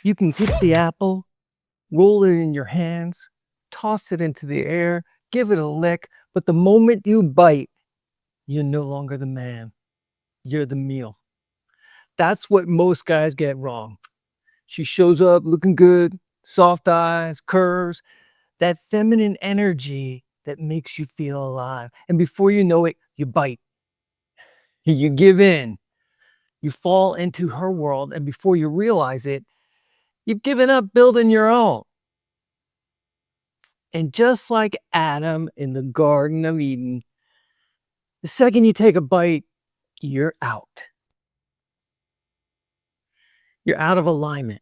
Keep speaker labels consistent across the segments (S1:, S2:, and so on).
S1: You can take the apple, roll it in your hands, toss it into the air, give it a lick, but the moment you bite, you're no longer the man. You're the meal. That's what most guys get wrong. She shows up looking good, soft eyes, curves, that feminine energy that makes you feel alive. And before you know it, you bite. You give in. You fall into her world, and before you realize it, you've given up building your own. And just like Adam in the Garden of Eden, the second you take a bite, you're out. You're out of alignment.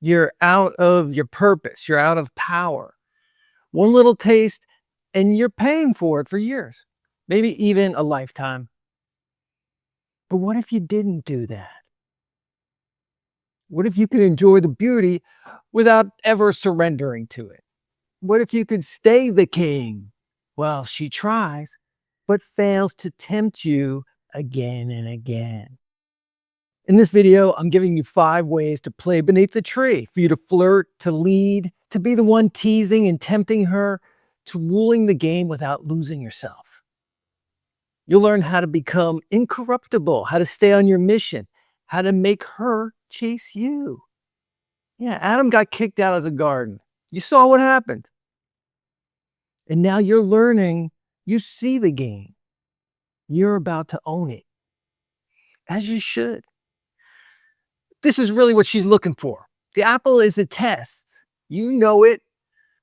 S1: You're out of your purpose. You're out of power. One little taste, and you're paying for it for years, maybe even a lifetime. But what if you didn't do that? What if you could enjoy the beauty without ever surrendering to it? What if you could stay the king? Well, she tries, but fails to tempt you again and again. In this video, I'm giving you 5 ways to play beneath the tree, for you to flirt, to lead, to be the one teasing and tempting her, to ruling the game without losing yourself. You'll learn how to become incorruptible, how to stay on your mission, how to make her chase you. Yeah, Adam got kicked out of the garden. You saw what happened. And now you're learning, you see the game. You're about to own it, as you should. This is really what she's looking for. The apple is a test. You know it,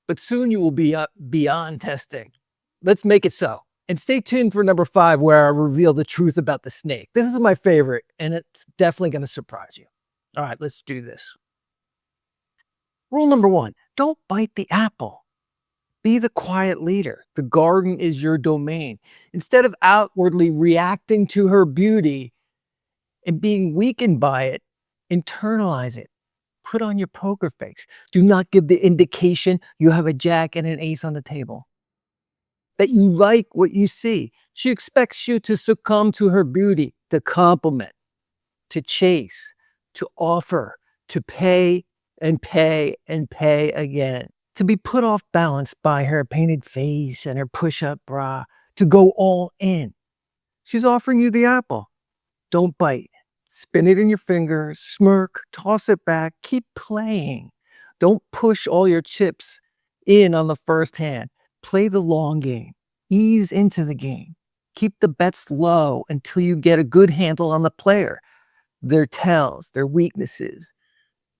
S1: but soon you will be beyond testing. Let's make it so. And stay tuned for number 5, where I reveal the truth about the snake. This is my favorite, and it's definitely going to surprise you. All right, let's do this. Rule number 1, don't bite the apple. Be the quiet leader. The garden is your domain. Instead of outwardly reacting to her beauty and being weakened by it, internalize it. Put on your poker face. Do not give the indication you have a jack and an ace on the table, that you like what you see. She expects you to succumb to her beauty, to compliment, to chase, to offer, to pay and pay and pay again, to be put off balance by her painted face and her push-up bra, to go all in. She's offering you the apple. Don't bite. Spin it in your fingers, smirk, toss it back, keep playing. Don't push all your chips in on the first hand. Play the long game. Ease into the game. Keep the bets low until you get a good handle on the player, their tells, their weaknesses,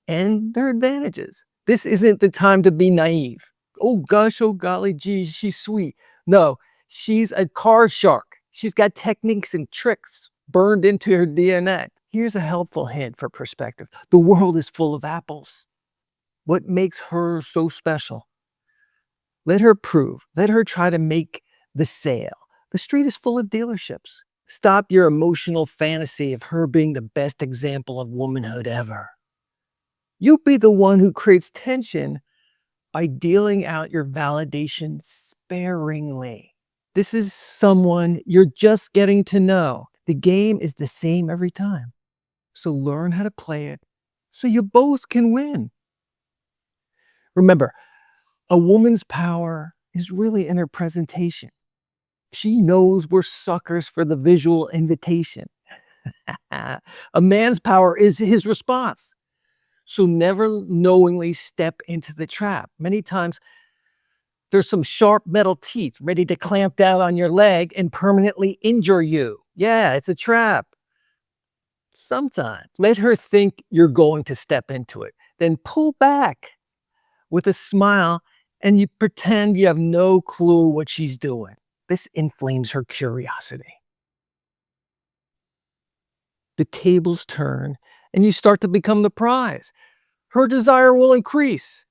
S1: and their advantages. This isn't the time to be naive. Oh gosh, oh golly gee, she's sweet. No, she's a card shark. She's got techniques and tricks burned into her DNA. Here's a helpful hint for perspective. The world is full of apples. What makes her so special? Let her prove. Let her try to make the sale. The street is full of dealerships. Stop your emotional fantasy of her being the best example of womanhood ever. You be the one who creates tension by dealing out your validation sparingly. This is someone you're just getting to know. The game is the same every time. So learn how to play it so you both can win. Remember, a woman's power is really in her presentation. She knows we're suckers for the visual invitation. A man's power is his response. So never knowingly step into the trap. Many times there's some sharp metal teeth ready to clamp down on your leg and permanently injure you. Yeah, it's a trap. Sometimes let her think you're going to step into it. Then pull back with a smile and you pretend you have no clue what she's doing. This inflames her curiosity. The tables turn and you start to become the prize. Her desire will increase.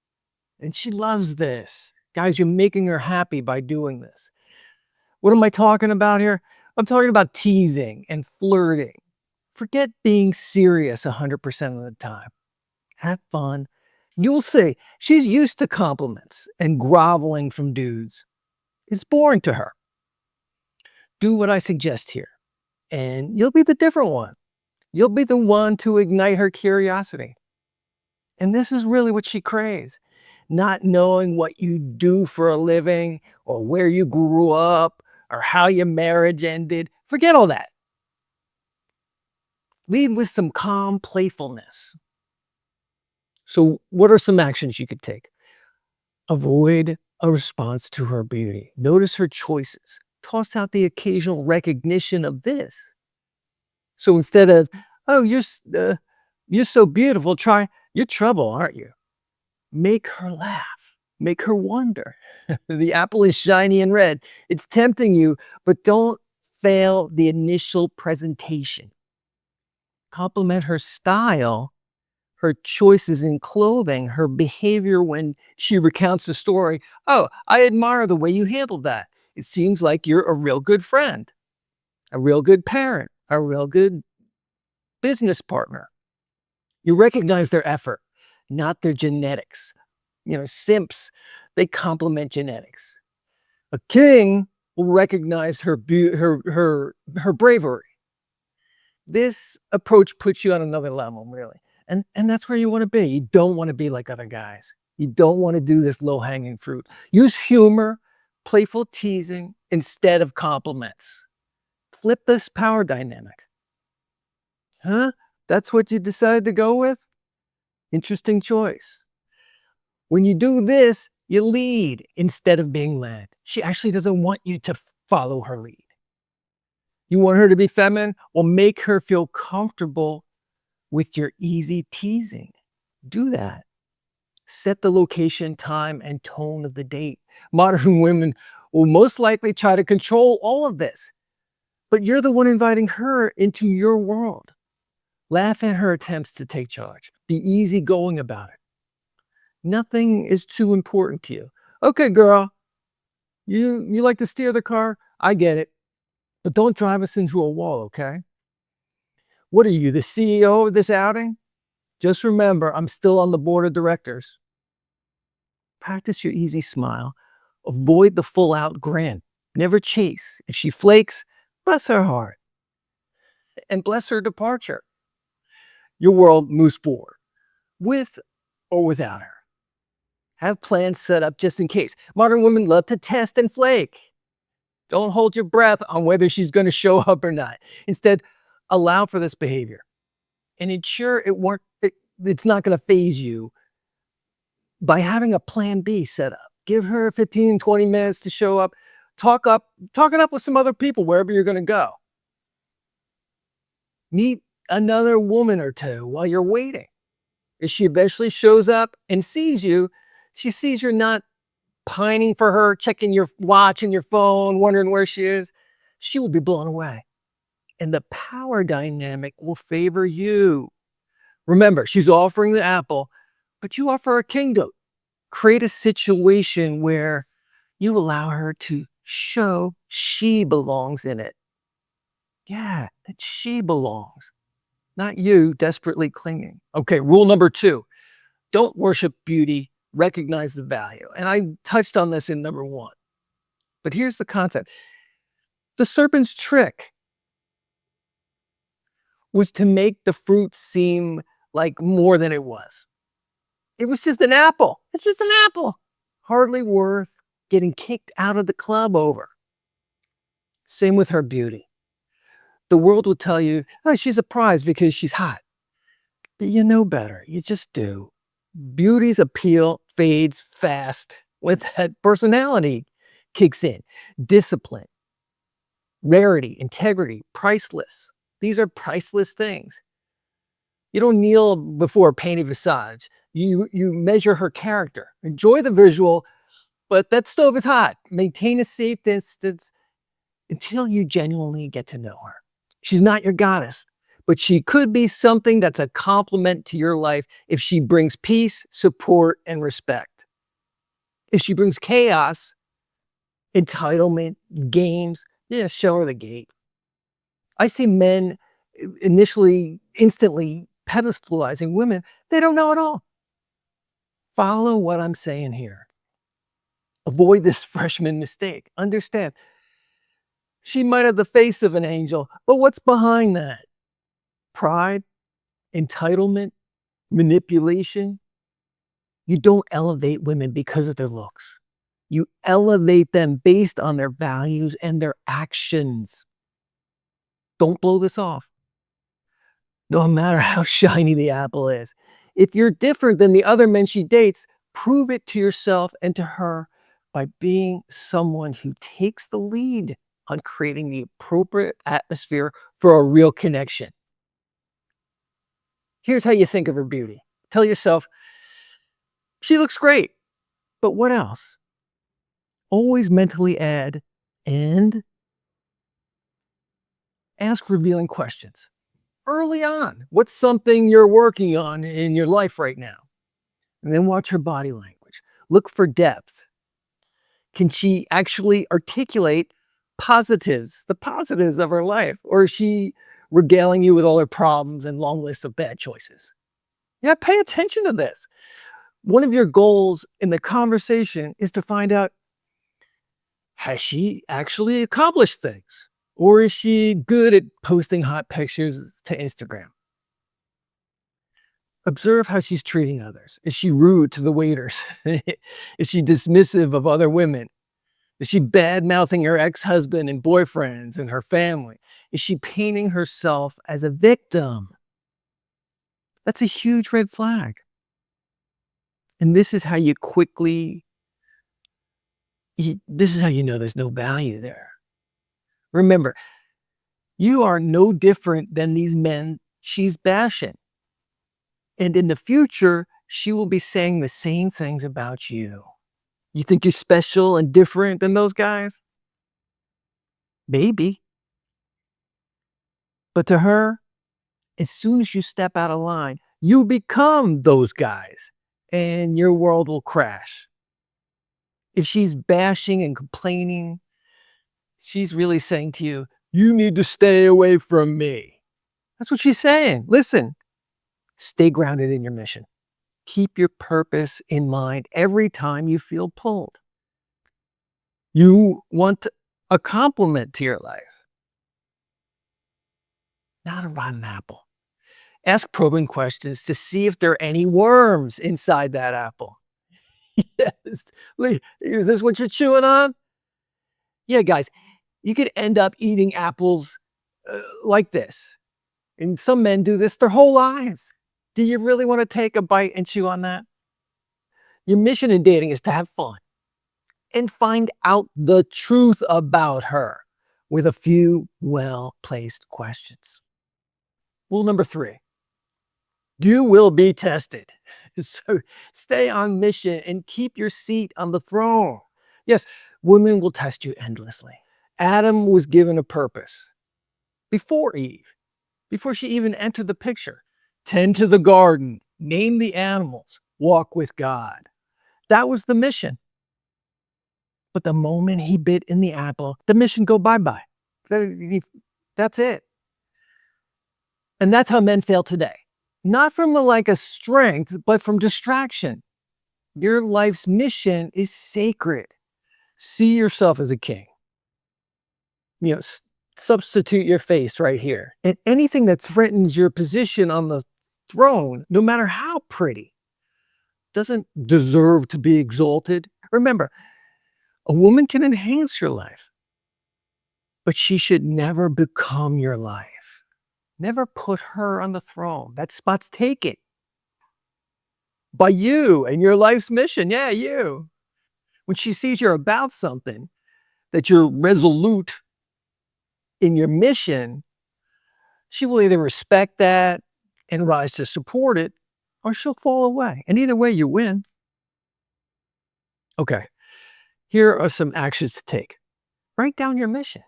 S1: And she loves this. Guys, you're making her happy by doing this. What am I talking about here? I'm talking about teasing and flirting. Forget being serious 100% of the time. Have fun. You'll see, she's used to compliments and groveling from dudes. It's boring to her. Do what I suggest here, and you'll be the different one. You'll be the one to ignite her curiosity. And this is really what she craves. Not knowing what you do for a living or where you grew up or how your marriage ended. Forget all that. Lead with some calm playfulness. So, what are some actions you could take? Avoid a response to her beauty. Notice her choices. Toss out the occasional recognition of this. So instead of, oh, you're so beautiful, try, you're trouble, aren't you? Make her laugh. Make her wonder. The apple is shiny and red. It's tempting you, but don't fail the initial presentation. Compliment her style, her choices in clothing, her behavior when she recounts the story. Oh, I admire the way you handled that. It seems like you're a real good friend, a real good parent, a real good business partner. You recognize their effort, not their genetics. Simps, they complement genetics. A king will recognize her bravery. This approach puts you on another level, really. And that's where you want to be. You don't want to be like other guys. You don't want to do this low-hanging fruit. Use humor, playful teasing instead of compliments. Flip this power dynamic. Huh? That's what you decided to go with? Interesting choice. When you do this, you lead instead of being led. She actually doesn't want you to follow her lead. You want her to be feminine? Well, make her feel comfortable with your easy teasing. Do that. Set the location, time, and tone of the date. Modern women will most likely try to control all of this, but you're the one inviting her into your world. Laugh at her attempts to take charge. Be easygoing about it. Nothing is too important to you. Okay, girl, you like to steer the car? I get it. But don't drive us into a wall, okay? What are you, the CEO of this outing? Just remember, I'm still on the board of directors. Practice your easy smile. Avoid the full-out grin. Never chase. If she flakes, bless her heart. And bless her departure. Your world moves forward, with or without her. Have plans set up just in case. Modern women love to test and flake. Don't hold your breath on whether she's going to show up or not. Instead, allow for this behavior and ensure it's not going to phase you by having a plan B set up. Give her 15, 20 minutes to show up. Talk it up with some other people wherever you're going to go. Meet another woman or two while you're waiting. If she eventually shows up and sees you, she sees you're not pining for her, checking your watch and your phone, wondering where she is, she will be blown away. And the power dynamic will favor you. Remember, she's offering the apple, but you offer a kingdom. Create a situation where you allow her to show she belongs in it. Yeah, that she belongs, not you desperately clinging. Okay, rule number 2, don't worship beauty, recognize the value. And I touched on this in number 1. But here's the concept. The serpent's trick was to make the fruit seem like more than it was. It was just an apple. It's just an apple. Hardly worth getting kicked out of the club over. Same with her beauty. The world will tell you, oh, she's a prize because she's hot. But you know better. You just do. Beauty's appeal fades fast when that personality kicks in. Discipline, rarity, integrity, priceless. These are priceless things. You don't kneel before a painted visage. You measure her character. Enjoy the visual, but that stove is hot. Maintain a safe distance until you genuinely get to know her. She's not your goddess, but she could be something that's a compliment to your life if she brings peace, support, and respect. If she brings chaos, entitlement, games, yeah, show her the gate. I see men instantly pedestalizing women they don't know at all. Follow what I'm saying here. Avoid this freshman mistake. Understand, she might have the face of an angel, but what's behind that? Pride, entitlement, manipulation, You don't elevate women because of their looks. You elevate them based on their values and their actions. Don't blow this off, no matter how shiny the apple is. If you're different than the other men she dates, prove it to yourself and to her by being someone who takes the lead on creating the appropriate atmosphere for a real connection. Here's how you think of her beauty. Tell yourself, she looks great, but what else? Always mentally add, and ask revealing questions early on. What's something you're working on in your life right now? And then watch her body language. Look for depth. Can she actually articulate positives, the positives of her life? Or is she regaling you with all her problems and long lists of bad choices? Yeah, pay attention to this. One of your goals in the conversation is to find out, has she actually accomplished things? Or is she good at posting hot pictures to Instagram? Observe how she's treating others. Is she rude to the waiters? Is she dismissive of other women? Is she bad-mouthing her ex-husband and boyfriends and her family? Is she painting herself as a victim? That's a huge red flag. And this is how you this is how you know there's no value there. Remember, you are no different than these men she's bashing. And in the future, she will be saying the same things about you. You think you're special and different than those guys? Maybe. But to her, as soon as you step out of line, you become those guys and your world will crash. If she's bashing and complaining, she's really saying to you, you need to stay away from me. That's what she's saying. Listen, stay grounded in your mission. Keep your purpose in mind every time you feel pulled. You want a compliment to your life, not a rotten apple. Ask probing questions to see if there are any worms inside that apple. Yes. Lee, is this what you're chewing on? Yeah, guys, you could end up eating apples like this. And some men do this their whole lives. Do you really want to take a bite and chew on that? Your mission in dating is to have fun and find out the truth about her with a few well-placed questions. Rule number 3, you will be tested. So stay on mission and keep your seat on the throne. Yes, women will test you endlessly. Adam was given a purpose before Eve, before she even entered the picture. Tend to the garden, name the animals, walk with God. That was the mission. But the moment he bit in the apple, the mission go bye-bye. That's it. And that's how men fail today. Not from the lack of strength, but from distraction. Your life's mission is sacred. See yourself as a king. You know, substitute your face right here. And anything that threatens your position on the throne, no matter how pretty, doesn't deserve to be exalted. Remember, a woman can enhance your life, but she should never become your life. Never put her on the throne. That spot's taken by you and your life's mission. Yeah, you. When she sees you're about something, that you're resolute in your mission, she will either respect that and rise to support it, or she'll fall away. And either way, you win. Okay, here are some actions to take. Write down your mission.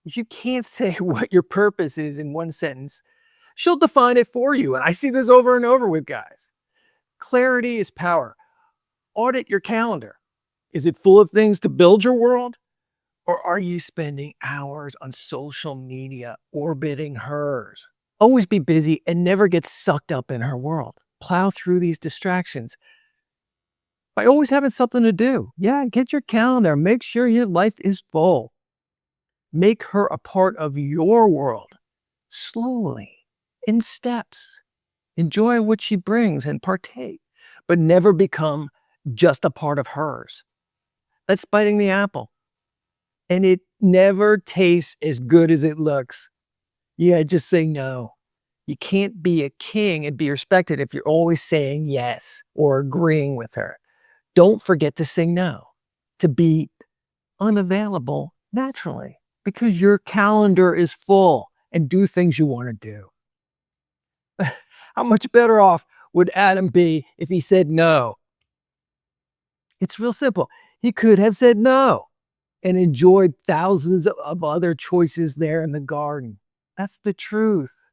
S1: If you can't say what your purpose is in one sentence, she'll define it for you. And I see this over and over with guys. Clarity is power. Audit your calendar. Is it full of things to build your world? Or are you spending hours on social media orbiting hers? Always be busy and never get sucked up in her world. Plow through these distractions by always having something to do. Yeah, get your calendar. Make sure your life is full. Make her a part of your world. Slowly, in steps. Enjoy what she brings and partake. but never become just a part of hers. That's biting the apple. And it never tastes as good as it looks. Yeah, just say no. You can't be a king and be respected if you're always saying yes or agreeing with her. Don't forget to say no, to be unavailable naturally, because your calendar is full, and do things you want to do. How much better off would Adam be if he said no? It's real simple. He could have said no and enjoyed thousands of other choices there in the garden. That's the truth.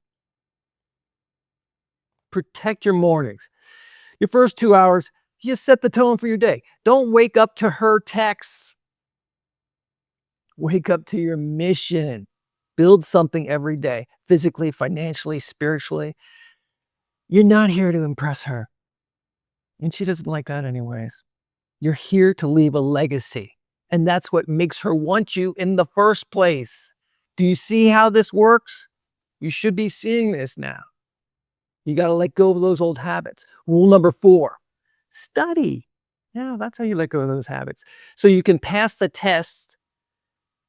S1: Protect your mornings. Your first 2 hours, you set the tone for your day. Don't wake up to her texts. Wake up to your mission. Build something every day, physically, financially, spiritually. You're not here to impress her. And she doesn't like that anyways. You're here to leave a legacy. And that's what makes her want you in the first place. Do you see how this works? You should be seeing this now. You got to let go of those old habits. Rule number 4, study. Yeah, that's how you let go of those habits. So you can pass the test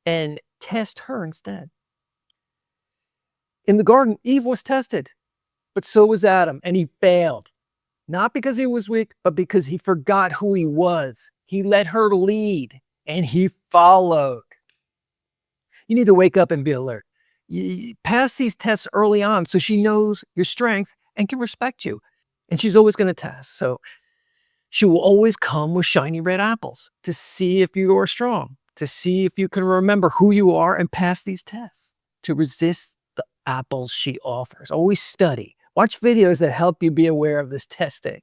S1: and test her instead. In the garden, Eve was tested, but so was Adam, and he failed. Not because he was weak, but because he forgot who he was. He let her lead, and he followed. You need to wake up and be alert. You pass these tests early on so she knows your strength and can respect you. And she's always going to test. So she will always come with shiny red apples to see if you are strong, to see if you can remember who you are and pass these tests, to resist the apples she offers. Always study. Watch videos that help you be aware of this testing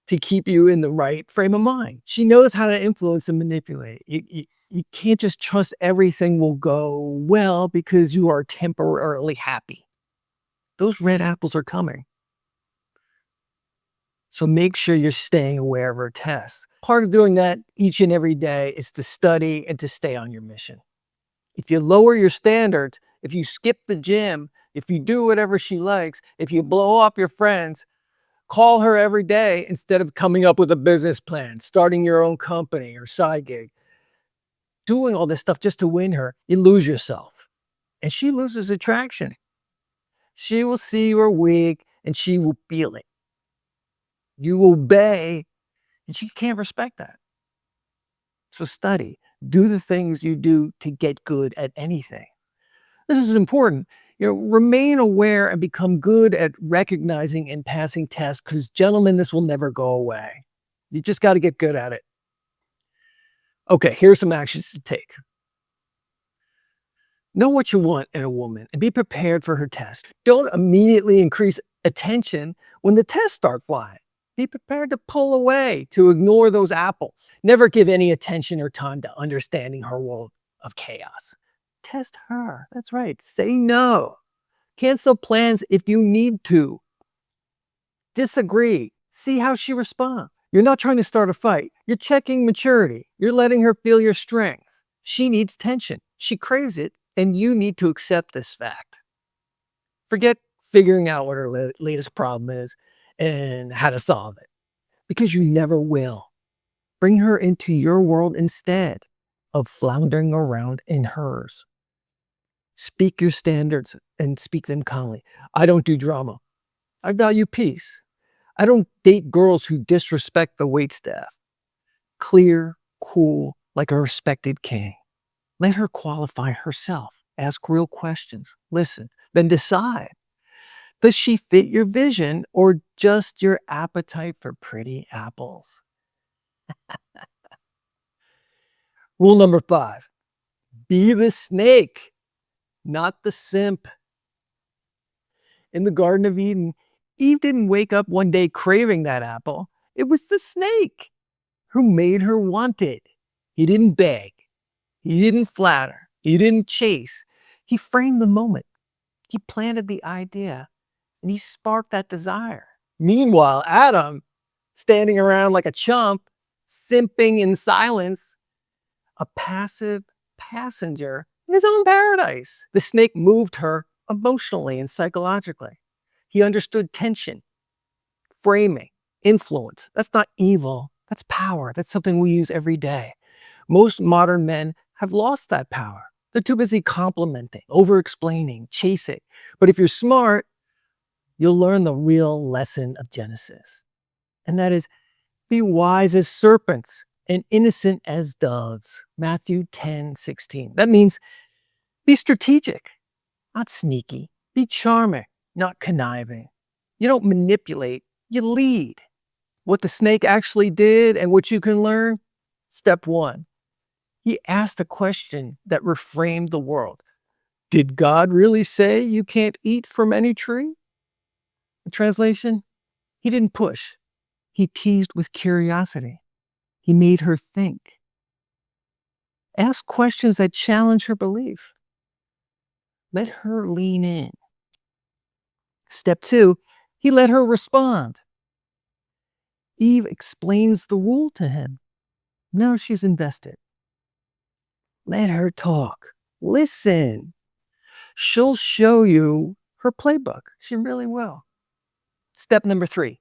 S1: to keep you in the right frame of mind. She knows how to influence and manipulate. You can't just trust everything will go well because you are temporarily happy. Those red apples are coming. So make sure you're staying aware of her tests. Part of doing that each and every day is to study and to stay on your mission. If you lower your standards, if you skip the gym, if you do whatever she likes, if you blow off your friends, call her every day instead of coming up with a business plan, starting your own company or side gig. Doing all this stuff just to win her, you lose yourself. And she loses attraction. She will see you are weak and she will feel it. You obey and she can't respect that. So study. Do the things you do to get good at anything. This is important. Remain aware and become good at recognizing and passing tests because, gentlemen, this will never go away. You just got to get good at it. Okay, here's some actions to take. Know what you want in a woman and be prepared for her test. Don't immediately increase attention when the tests start flying. Be prepared to pull away, to ignore those apples. Never give any attention or time to understanding her world of chaos. Test her. That's right. Say no. Cancel plans if you need to. Disagree. See how she responds. You're not trying to start a fight. You're checking maturity. You're letting her feel your strength. She needs tension. She craves it, and you need to accept this fact. Forget figuring out what her latest problem is and how to solve it, because you never will. Bring her into your world instead of floundering around in hers. Speak your standards and speak them calmly. I don't do drama. I value peace. I don't date girls who disrespect the waitstaff. Clear, cool, like a respected king. Let her qualify herself. Ask real questions. Listen. Then decide. Does she fit your vision or just your appetite for pretty apples? Rule number 5. Be the snake, not the simp. In the Garden of Eden, Eve didn't wake up one day craving that apple. It was the snake who made her want it. He didn't beg. He didn't flatter. He didn't chase. He framed the moment. He planted the idea and he sparked that desire. Meanwhile, Adam, standing around like a chump, simping in silence, a passive passenger in his own paradise. The snake moved her emotionally and psychologically. He understood tension, framing, influence. That's not evil. That's power. That's something we use every day. Most modern men have lost that power. They're too busy complimenting, over-explaining, chasing. But if you're smart, you'll learn the real lesson of Genesis. And that is, be wise as serpents and innocent as doves. Matthew 10:16. That means be strategic, not sneaky. Be charming, not conniving. You don't manipulate, you lead. What the snake actually did and what you can learn? Step 1. He asked a question that reframed the world. Did God really say you can't eat from any tree? The translation? He didn't push. He teased with curiosity. He made her think. Ask questions that challenge her belief. Let her lean in. Step 2, he let her respond. Eve explains the rule to him. Now she's invested. Let her talk. Listen. She'll show you her playbook. She really will. Step number 3.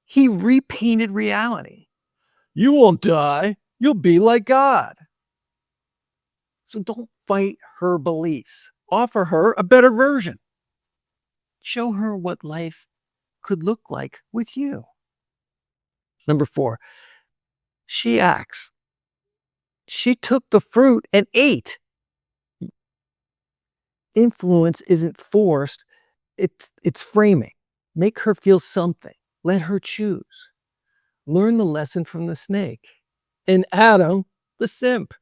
S1: He repainted reality. You won't die. You'll be like God. So don't fight her beliefs. Offer her a better version. Show her what life could look like with you. Number 4, she acts. She took the fruit and ate. Influence isn't forced, it's framing. Make her feel something. Let her choose. Learn the lesson from the snake. And Adam, the simp.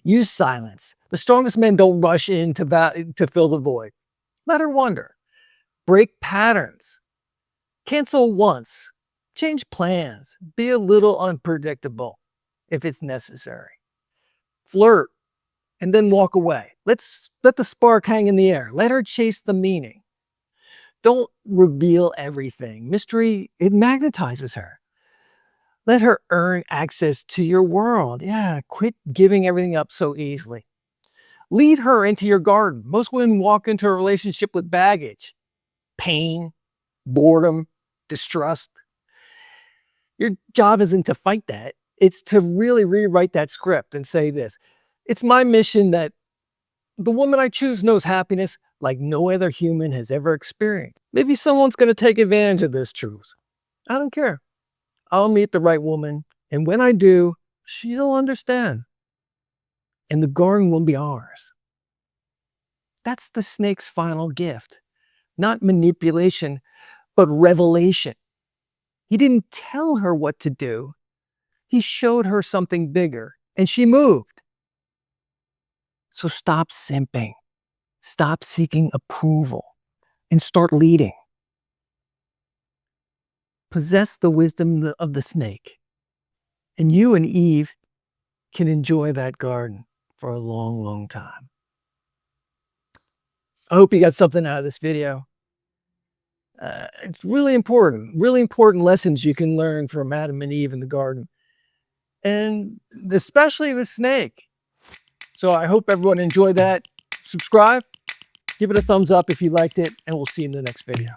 S1: Use silence. The strongest men don't rush in to fill the void. Let her wonder. Break patterns. Cancel once. Change plans. Be a little unpredictable if it's necessary. Flirt and then walk away. Let the spark hang in the air. Let her chase the meaning. Don't reveal everything. Mystery, it magnetizes her. Let her earn access to your world. Yeah, quit giving everything up so easily. Lead her into your garden. Most women walk into a relationship with baggage, pain, boredom, distrust. Your job isn't to fight that. It's to really rewrite that script and say this. It's my mission that the woman I choose knows happiness like no other human has ever experienced. Maybe someone's going to take advantage of this truth. I don't care. I'll meet the right woman, and when I do, she'll understand. And the garden will be ours. That's the snake's final gift. Not manipulation, but revelation. He didn't tell her what to do. He showed her something bigger, and she moved. So stop simping. Stop seeking approval and start leading. Possess the wisdom of the snake, and you and Eve can enjoy that garden for a long, long time. I hope you got something out of this video. It's really important lessons you can learn from Adam and Eve in the garden, and especially the snake. So I hope everyone enjoyed that. Subscribe, give it a thumbs up if you liked it, and we'll see you in the next video.